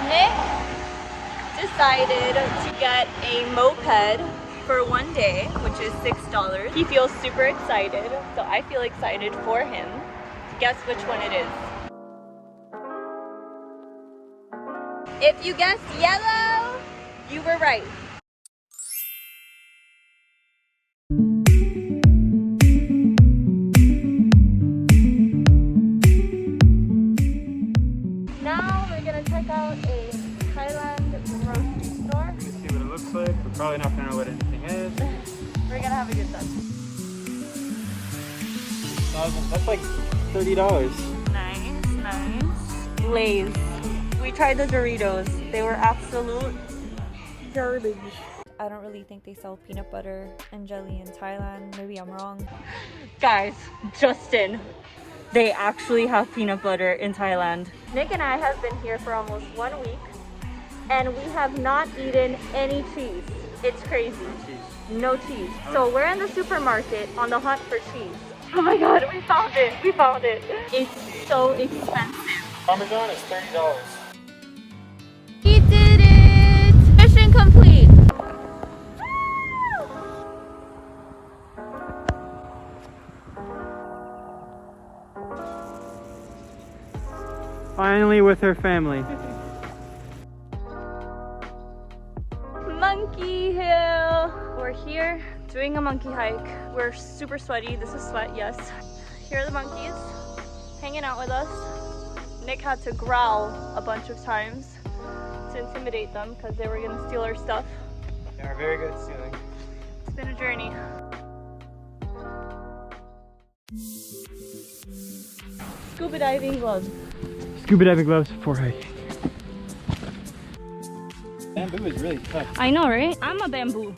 Nick decided to get a moped for one day, which is $6. He feels super excited, so I feel excited for him. Guess which one it is. If you guessed yellow, you were right. Now we're gonna check out a Thailand grocery store. You can see what it looks like. We're probably not gonna know what anything is. We're gonna have a good time. That's like $30. Nice, nice. Lay's. We tried the Doritos. They were absolute garbage. I don't really think they sell peanut butter and jelly in Thailand. Maybe I'm wrong. Guys, Justin, they actually have peanut butter in Thailand. Nick and I have been here for almost 1 week and we have not eaten any cheese. It's crazy. No cheese. So we're in the supermarket on the hunt for cheese. Oh my god, we found it! We found it! It's so expensive. Parmesan is $30. We did it! Mission complete! Finally with her family. Monkey Hill! We're here doing a monkey hike. We're super sweaty. This is sweat, yes. Here are the monkeys hanging out with us. Nick had to growl a bunch of times to intimidate them because they were gonna steal our stuff. They are very good at stealing. It's been a journey. Scuba diving gloves. Scuba diving gloves for hiking. Bamboo is really tough. I know, right? I'm a bamboo.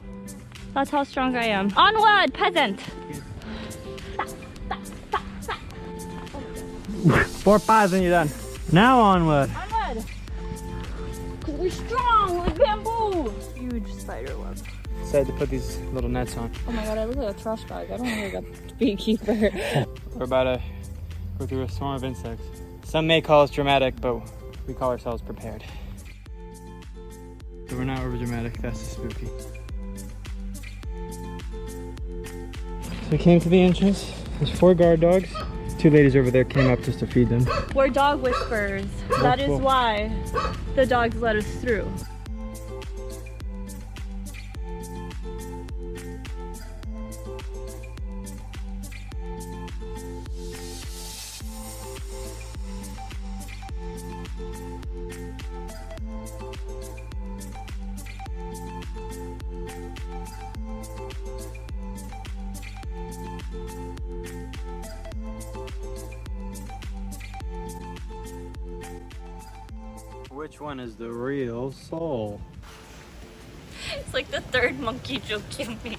That's how strong I am. Onward, peasant! 4 pies and you're done. Now onward. Onward! Because we're strong like bamboo! Huge spider web. Decided to put these little nets on. Oh my god, I look like a trash bag. I don't look like a beekeeper. We're about to go through a swarm of insects. Some may call us dramatic, but we call ourselves prepared. So we're not over dramatic, that's just spooky. So we came to the entrance. There's 4 guard dogs. 2 ladies over there came up just to feed them. We're dog whisperers. That is why the dogs let us through. Which one is the real soul? It's like the 3rd monkey joke you made.